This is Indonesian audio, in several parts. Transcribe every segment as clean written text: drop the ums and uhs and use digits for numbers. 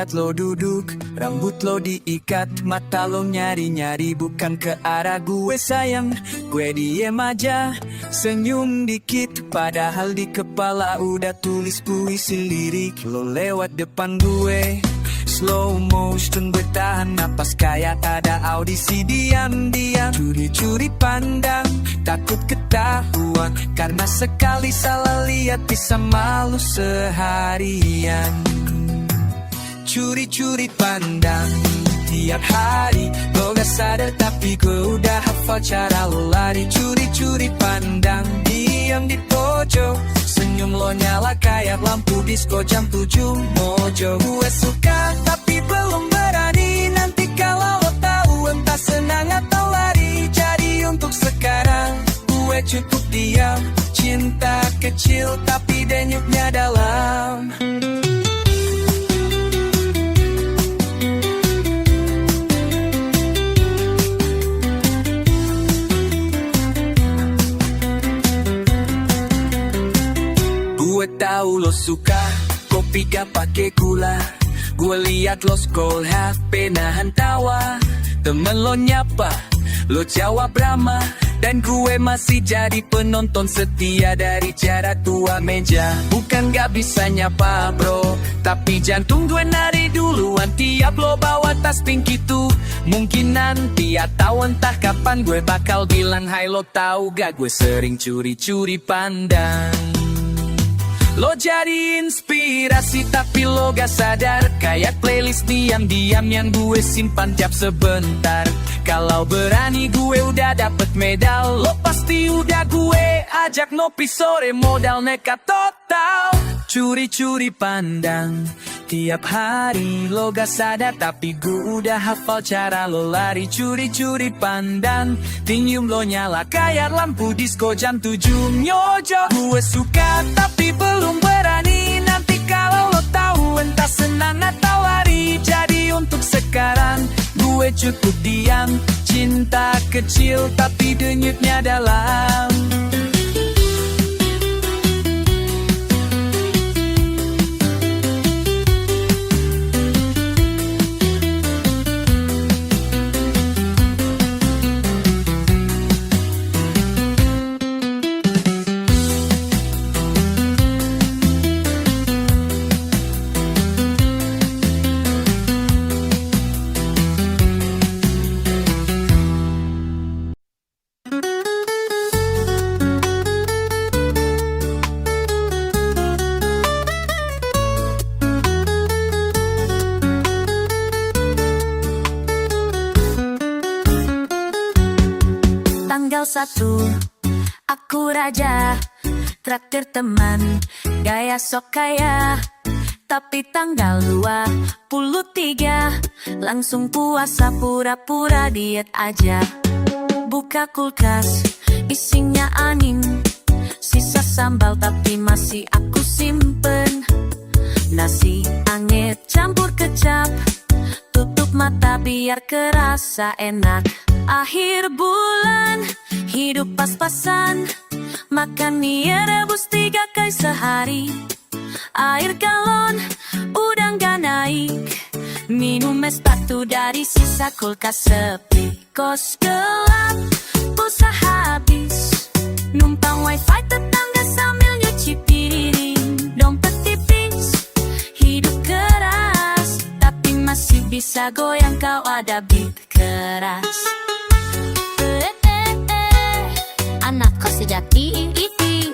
lihat lo duduk, rambut lo diikat, mata lo nyari-nyari bukan ke arah gue sayang. Gue diem aja, senyum dikit, padahal di kepala udah tulis puisi lirik. Lo lewat depan gue, slow motion, gue tahan napas kayak ada audisi. Diam-diam, curi-curi pandang, takut ketahuan, karena sekali salah lihat bisa malu seharian. Curi-curi pandang tiap hari, lo gak sadar tapi gue udah hafal cara lo lari. Curi-curi pandang, diam di pojok, senyum lo nyala kayak lampu disco jam 7 mojo. Gue suka tapi belum berani, nanti kalau lo tahu entah senang atau lari. Jadi untuk sekarang gue cukup diam, cinta kecil tapi denyutnya dalam. Gue tahu lo suka kopi gak pake gula, gue liat lo scroll HP nahan tawa. Temen lo nyapa, lo jawab ramah, dan gue masih jadi penonton setia dari jarak tua meja. Bukan gak bisa nyapa bro, tapi jantung gue nari duluan tiap lo bawa tas pink itu. Mungkin nanti atau entah kapan gue bakal bilang hai. Lo tahu gak gue sering curi-curi pandang. Lo jadi inspirasi tapi lo gak sadar, kayak playlist diam-diam yang gue simpan tiap sebentar. Kalau berani gue udah dapet medal, lo pasti udah gue ajak ngopi sore modal nekat total. Curi-curi pandang tiap hari, lo gak sadar tapi gue udah hafal cara lo lari. Curi-curi pandang, senyum lo nyala kayak lampu disco jam 7 nyojo. Gue suka tapi belum berani, nanti kalau lo tahu entah senang atau lari. Jadi untuk sekarang gue cukup diam, cinta kecil tapi denyutnya dalam. Tanggal 1, aku raja, traktir teman, gaya sok kaya. Tapi tanggal 23, langsung puasa pura-pura diet aja. Buka kulkas, isinya angin, sisa sambal tapi masih aku simpen. Nasi anget campur kecap, tutup mata biar kerasa enak. Akhir bulan, hidup pas-pasan, makan mie rebus 3 kali sehari. Air galon udah gak naik, minum es batu dari sisa kulkas sepi. Kos gelap, pulsa habis, numpang wifi tetangga sambil nyuci piring. Dompet tipis, hidup keras, tapi masih bisa goyang kau ada beat keras. Anak kos sejati iti,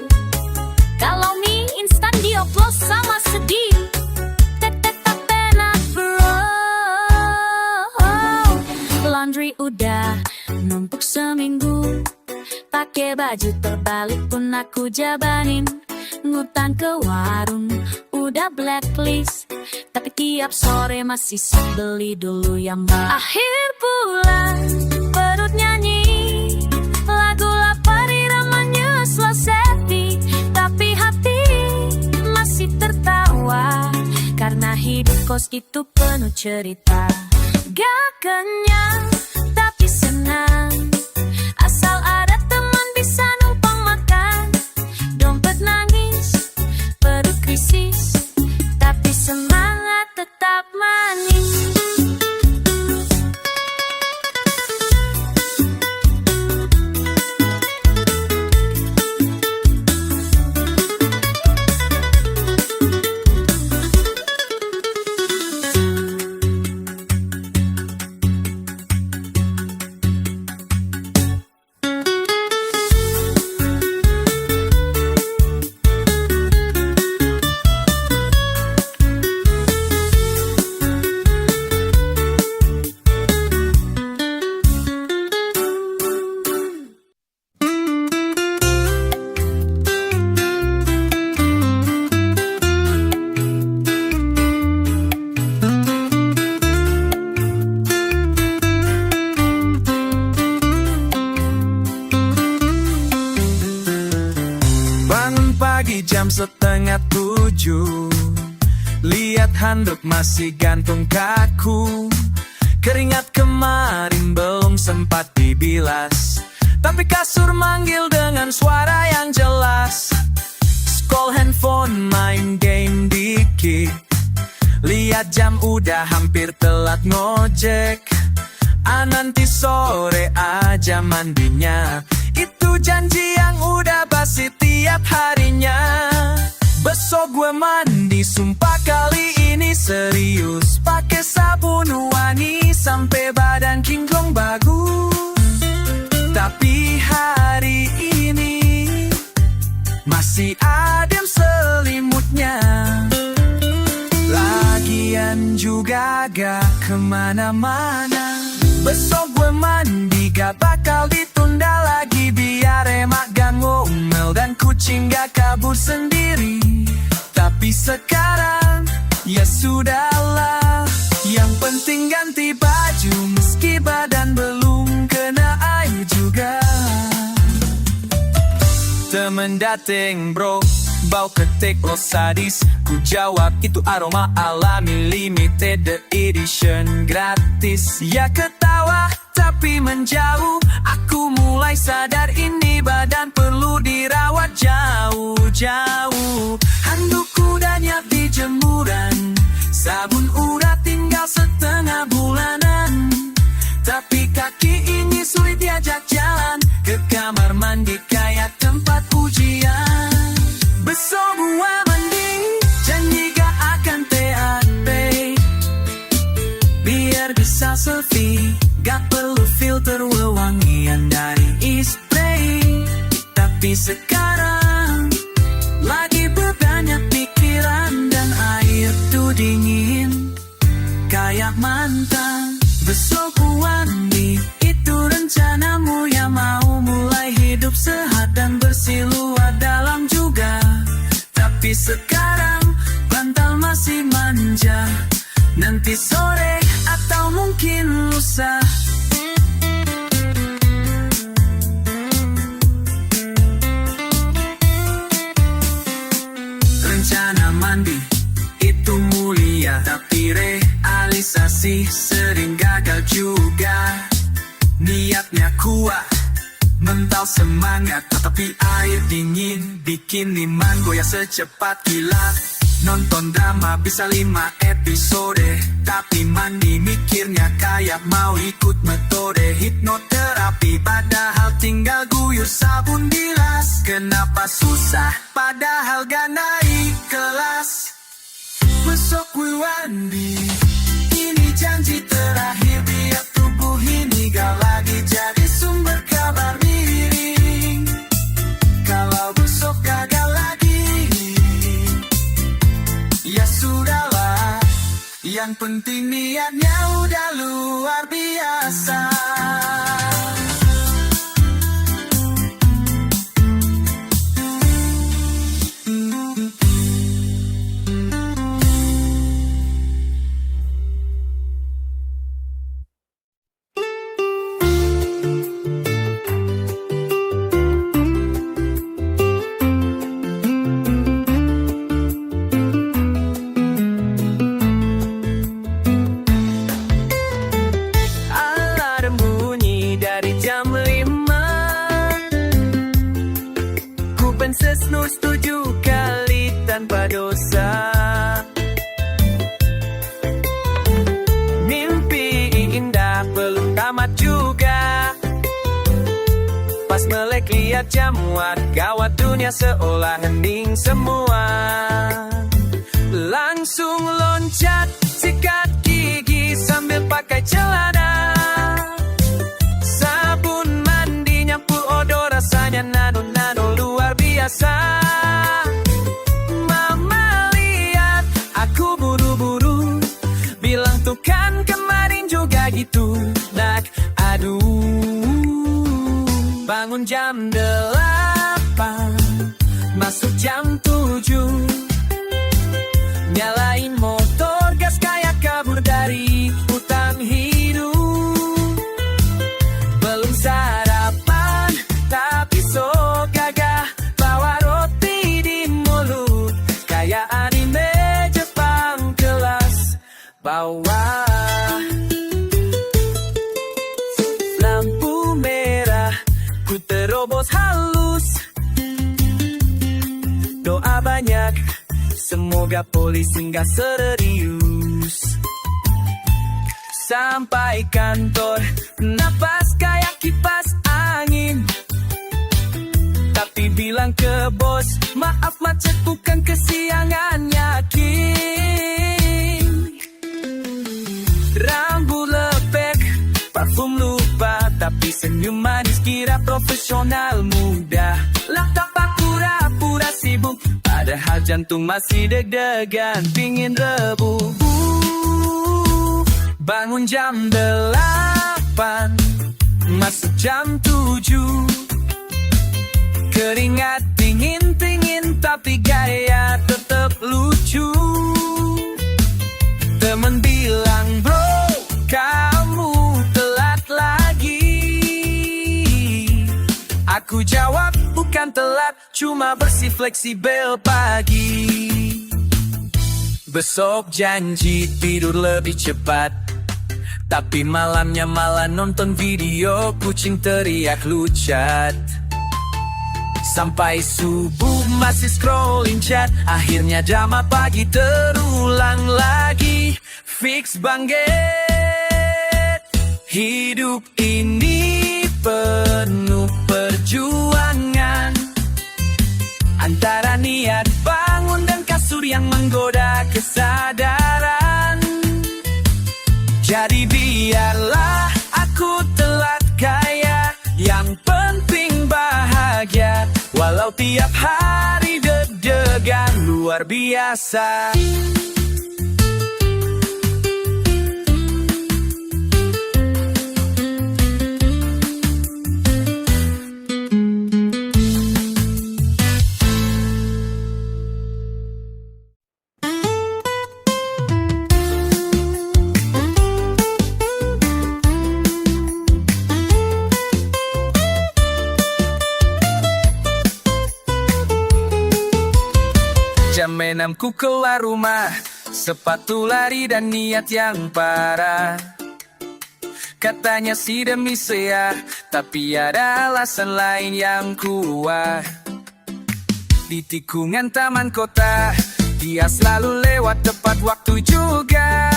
kalau mie instan dioplos sama sedih. Tetet tak enak bro. Laundry udah numpuk seminggu, pakai baju terbalik pun aku jabanin. Ngutang ke warung udah blacklist, tapi tiap sore masih beli dulu yang baru. Akhir bulan perut nyanyi lagu lapar iramanya slow sepi, tapi hati masih tertawa karena hidup kos itu penuh cerita. Gak kenyang tapi senang, asal ada teman bisa numpang makan. Dompet nangis, perut krisis, tapi semangat tetap main. handuk masih gantung kaku. Keringat kemarin belum sempat dibilas, tapi kasur manggil dengan suara yang jelas. Scroll handphone, main game dikit. Lihat jam udah hampir telat ngojek. Nanti sore aja mandinya. Itu janji yang udah basi tiap harinya. Besok gue mandi, sumpah kali ini serius. Pakai sabun wangi sampai badan kinclong bagus. Tapi hari ini masih adem selimutnya. Lagian juga gak kemana-mana. Besok gue mandi gak bakal ditunda lagi. Biar emak gak ngomel dan kucing gak kabur sendiri. Tapi sekarang ya sudahlah. Yang penting ganti baju meski badan belum kena air juga. Temen dateng bro, bau ketek lo sadis. Ku jawab itu aroma alami limited edition gratis. Ya ketawa tapi menjauh. Aku mulai sadar ini badan perlu dirawat jauh-jauh. Handuk udah nyiap di jemuran, sabun udah tinggal setengah bulanan. Tapi kaki ini sulit diajak jalan. Ke kamar mandi kayak tempat ujian. Besok gua mandi, janji gak akan TAP. Biar bisa selfie, gak perlu filter wewangian dari spray. Tapi sekarang lagi berbanyak pikiran dan air tuh dingin kayak mantan. Besok gua mandi, itu rencanamu ya mau mulai hidup sehat dan bersih luar dalam juga. Tapi sekarang bantal masih manja. Nanti sore atau mungkin lusa. Rencana mandi itu mulia, tapi realisasi sering gagal juga. Niatnya kuat, mental semangat, tapi air dingin bikin iman goyah secepat kilat. Nonton drama bisa 5 episode, tapi mandi mikirnya kayak mau ikut metode hipnoterapi. Padahal tinggal guyur sabun bilas. Kenapa susah padahal gak naik kelas. Besok gue mandi, ini janji terakhir. Biar tubuh ini gak lagi jadi sumber kabar miring. Kalau besok gagal lagi, ya sudahlah. Yang penting niatnya udah luar biasa. Snooze 7 kali tanpa dosa. Mimpi indah belum tamat juga. Pas melek lihat jamuan, gawat dunia seolah hening semua. Langsung loncat, sikat gigi sambil pakai celana. Sabun mandi nyampur odor rasanya nano-nano luar biasa. Mama lihat aku buru-buru, bilang tuh kan kemarin juga gitu. Nak, aduh. Bangun jam 8, masuk jam 7. Nyalain motor gas kayak kabur dari hutan hidup. Belum sarapan tapi sok gagah, bawa roti di mulut kayak anime Jepang kelas. tawa. Lampu merah, ku terobos halus. Doa banyak, semoga polisi nggak serius. Sampai kantor, napas kayak kipas angin. Tapi bilang ke bos, maaf macet bukan kesiangan, yakin. Rambut lepek, parfum lupa, tapi senyum manis kira profesional muda. Lah tampak pura-pura sibuk, padahal jantung masih deg-degan, pingin rebus. Bangun jam 8, masuk jam 7. Keringat dingin-dingin, tapi gaya tetap lucu. Temen bilang, bro, kamu telat lagi. Aku jawab, bukan telat, cuma bersih fleksibel pagi. Besok janji tidur lebih cepat, tapi malamnya malah nonton video kucing teriak lucat. Sampai subuh masih scrolling chat, akhirnya drama pagi terulang lagi. Fix bangget, hidup ini penuh perjuangan. Antara niat bangun dan kasur yang menggoda kesadaran. Jadi biarlah aku telat kaya, yang penting bahagia. Walau tiap hari deg-degan luar biasa. Jam 6 ku keluar rumah, sepatu lari dan niat yang parah. Katanya sih demi sehat, tapi ada alasan lain yang kuat. Di tikungan taman kota, dia selalu lewat tepat waktu juga.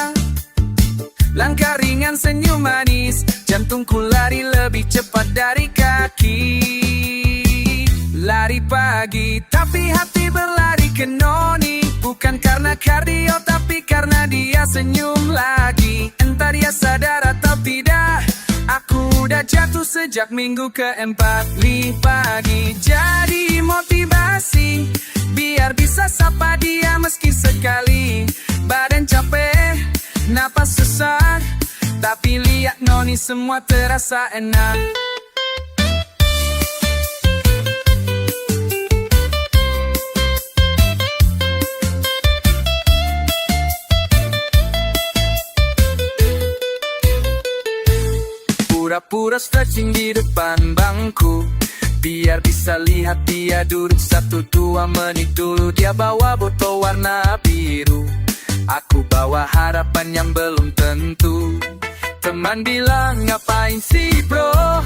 Langkah ringan senyum manis, jantungku lari lebih cepat dari kaki. Lari pagi, tapi hati berlari ke noni. Bukan karena kardio, tapi karena dia senyum lagi. Entah dia sadar atau tidak, aku udah jatuh sejak minggu keempat. Pagi jadi motivasi, biar bisa sapa dia meski sekali. Badan capek, napas sesak, tapi lihat noni semua terasa enak. Pura-pura stretching di depan bangku, biar bisa lihat dia duduk 1-2 menit dulu. Dia bawa botol warna biru, aku bawa harapan yang belum tentu. Teman bilang ngapain sih bro,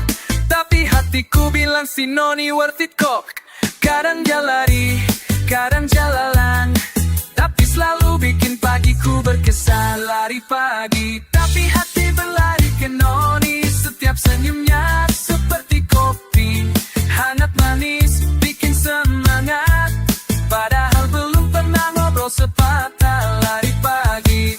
tapi hatiku bilang si noni worth it kok. Kadang dia lari, kadang jalalan, tapi selalu bikin pagiku berkesan. Lari pagi, tapi hati berlari ke noni. Setiap senyumnya seperti kopi, hangat manis, bikin semangat. Padahal belum pernah ngobrol sepatah. Lari pagi,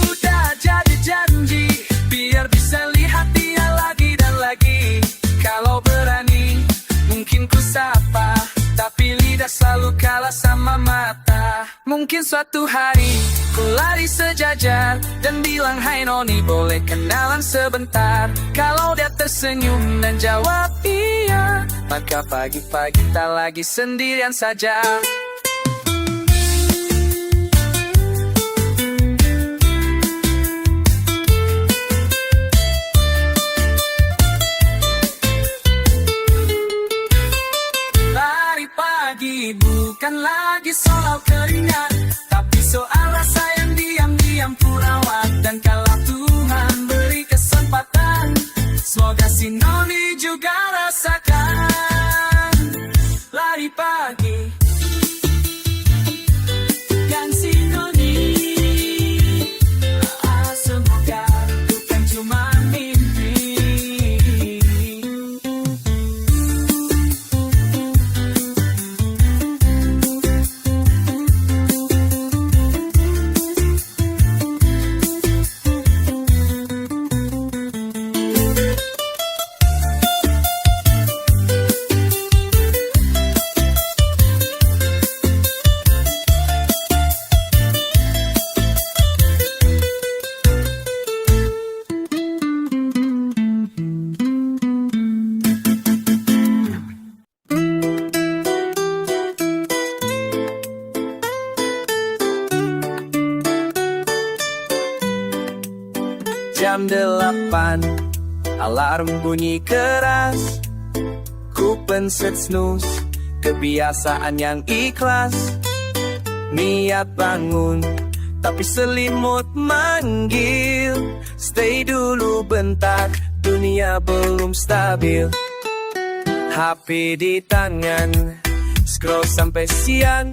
udah jadi janji, biar bisa lihat dia lagi dan lagi. Kalau berani, mungkin ku sapa, tapi lidah selalu kalah sama mata. Mungkin suatu hari ku lari sejajar dan bilang, hai noni boleh kenalan sebentar. Kalau dia tersenyum dan jawab iya, maka pagi-pagi tak lagi sendirian saja. Lari pagi bukan lagi soal keringat, tapi soal rasa yang diam-diam ku rawat. Dan kalau Jam 8, alarm bunyi keras. Ku pencet snooze, kebiasaan yang ikhlas. Niat bangun, tapi selimut manggil. Stay dulu bentar, dunia belum stabil. HP di tangan, scroll sampai siang.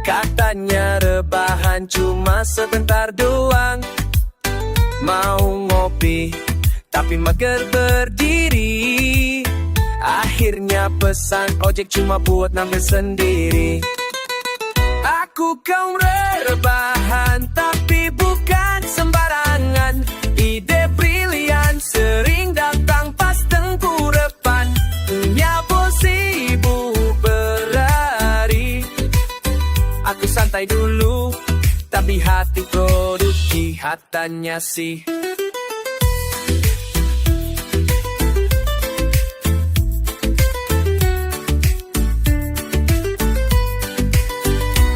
Katanya rebahan cuma sebentar doang. Mau ngopi, tapi mager berdiri. Akhirnya pesan ojek cuma buat ngambil sendiri. Aku kaum rebahan, tapi bukan sembarangan. Ide brilian sering datang pas tengkurapan. Punya bos sibuk berlari. Aku santai dulu, tapi hati produksi, hatanya sih.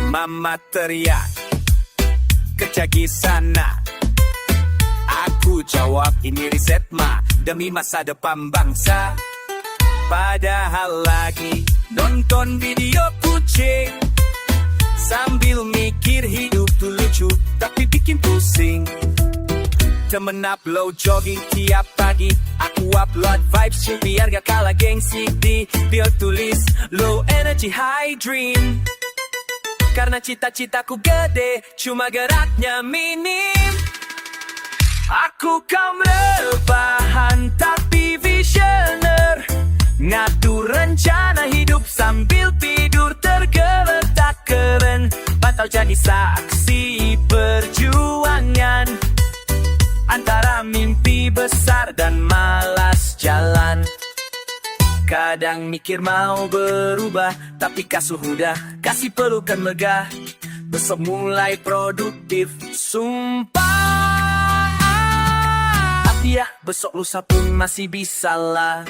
Mama teriak, kerja di sana. Aku jawab, ini riset ma, demi masa depan bangsa. Padahal lagi nonton video kucing, sambil mikir hidup tuh lucu, tapi bikin pusing. Temen upload jogging tiap pagi, aku upload vibes biar gak kalah gengsi. Di bio tulis low energy high dream. Karena cita-citaku gede, cuma geraknya minim. Aku kaum rebahan, tapi visioner. Ngatur rencana hidup sambil tidur tergeletak keren. Pantau jadi saksi perjuangan antara mimpi besar dan malas jalan. Kadang mikir mau berubah, tapi kasih udah kasih pelukan lega. Besok mulai produktif, sumpah. Tapi ya, besok lusa pun masih bisa lah.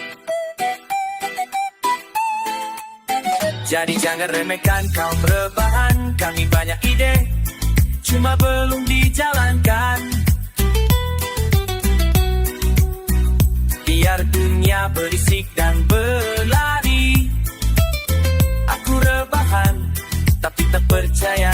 Jadi jangan remehkan kaum rebahan. Kami banyak ide, cuma belum dijalankan. Biar dunia berisik dan berlari. Aku rebahan, tapi tak percaya